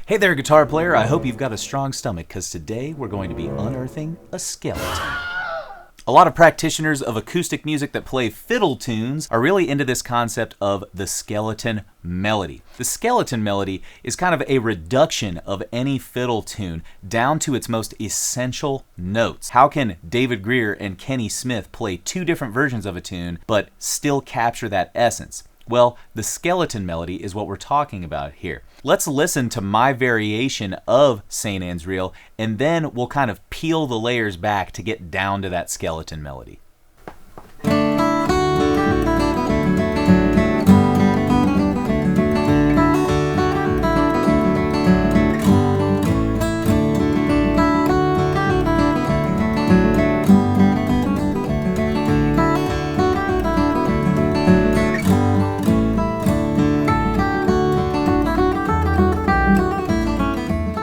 Hey there, guitar player. I hope you've got a strong stomach because today we're going to be unearthing a skeleton. A lot of practitioners of acoustic music that play fiddle tunes are really into this concept of the skeleton melody. The skeleton melody is kind of a reduction of any fiddle tune down to its most essential notes. How can David Greer and Kenny Smith play two different versions of a tune but still capture that essence? Well, the skeleton melody is what we're talking about here. Let's listen to my variation of St. Anne's Reel, and then we'll kind of peel the layers back to get down to that skeleton melody.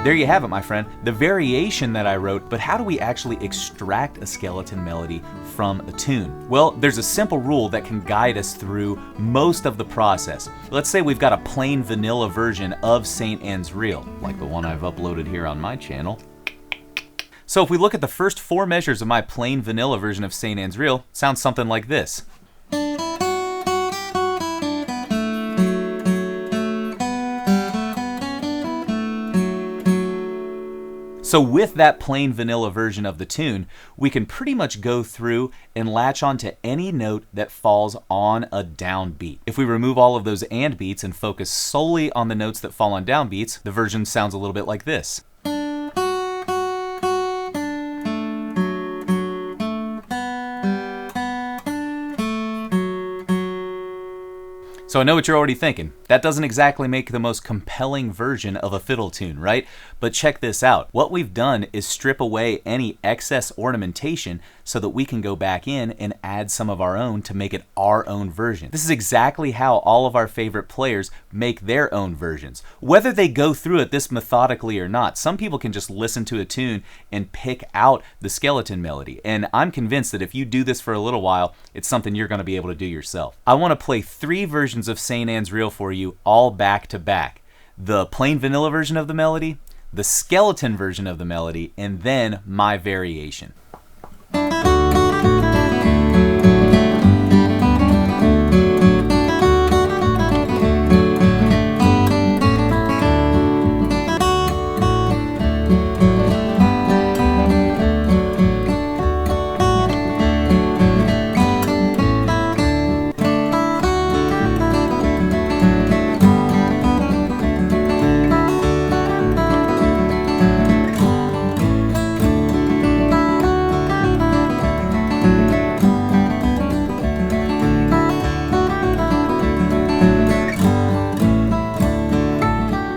There you have it, my friend, the variation that I wrote, but how do we actually extract a skeleton melody from a tune? Well, there's a simple rule that can guide us through most of the process. Let's say we've got a plain vanilla version of St. Anne's Reel, like the one I've uploaded here on my channel. So if we look at the first four measures of my plain vanilla version of St. Anne's Reel, it sounds something like this. So with that plain vanilla version of the tune, we can pretty much go through and latch onto any note that falls on a downbeat. If we remove all of those and beats and focus solely on the notes that fall on downbeats, the version sounds a little bit like this. So I know what you're already thinking. That doesn't exactly make the most compelling version of a fiddle tune, right? But check this out. What we've done is strip away any excess ornamentation so that we can go back in and add some of our own to make it our own version. This is exactly how all of our favorite players make their own versions. Whether they go through it this methodically or not, some people can just listen to a tune and pick out the skeleton melody. And I'm convinced that if you do this for a little while, it's something you're going to be able to do yourself. I want to play three versions of St. Anne's Reel for you, all back to back. The plain vanilla version of the melody, the skeleton version of the melody, and then my variation.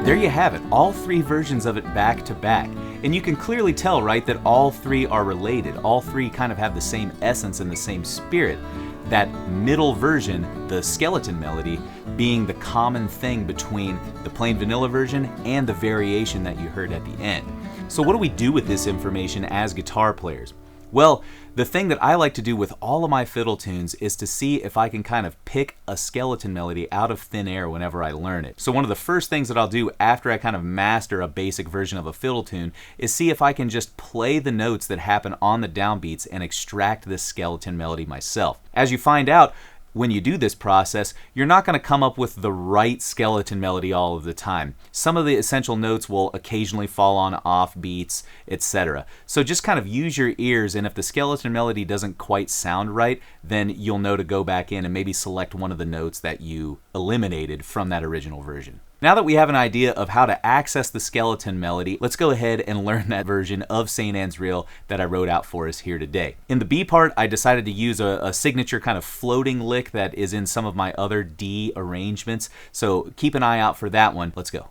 There you have it, all three versions of it back to back. And you can clearly tell, right, that all three are related. All three kind of have the same essence and the same spirit. That middle version, the skeleton melody, being the common thing between the plain vanilla version and the variation that you heard at the end. So what do we do with this information as guitar players? Well, the thing that I like to do with all of my fiddle tunes is to see if I can kind of pick a skeleton melody out of thin air whenever I learn it. So one of the first things that I'll do after I kind of master a basic version of a fiddle tune is see if I can just play the notes that happen on the downbeats and extract this skeleton melody myself. As you find out, when you do this process, you're not going to come up with the right skeleton melody all of the time. Some of the essential notes will occasionally fall on off beats, etc. So just kind of use your ears, and if the skeleton melody doesn't quite sound right, then you'll know to go back in and maybe select one of the notes that you eliminated from that original version. Now that we have an idea of how to access the skeleton melody, let's go ahead and learn that version of St. Anne's Reel that I wrote out for us here today. In the B part, I decided to use a signature kind of floating lick that is in some of my other D arrangements, so keep an eye out for that one. Let's go.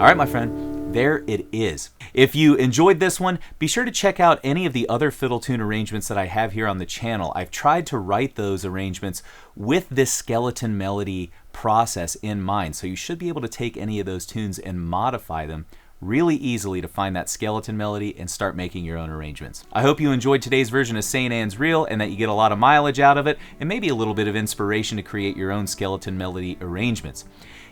All right, my friend, there it is. If you enjoyed this one, be sure to check out any of the other fiddle tune arrangements that I have here on the channel. I've tried to write those arrangements with this skeleton melody process in mind, so you should be able to take any of those tunes and modify them really easily to find that skeleton melody and start making your own arrangements. I hope you enjoyed today's version of St. Anne's Reel and that you get a lot of mileage out of it and maybe a little bit of inspiration to create your own skeleton melody arrangements.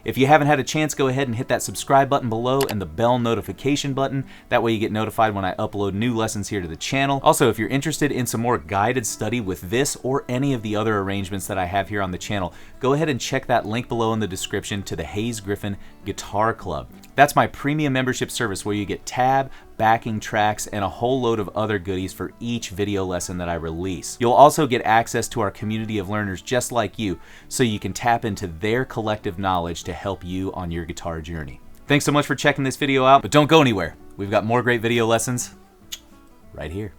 If you haven't had a chance, go ahead and hit that subscribe button below and the bell notification button. That way you get notified when I upload new lessons here to the channel. Also, if you're interested in some more guided study with this or any of the other arrangements that I have here on the channel, go ahead and check that link below in the description to the Hayes Griffin Guitar Club. That's my premium membership service where you get tab, backing tracks, and a whole load of other goodies for each video lesson that I release. You'll also get access to our community of learners just like you, so you can tap into their collective knowledge to help you on your guitar journey. Thanks so much for checking this video out, but don't go anywhere. We've got more great video lessons right here.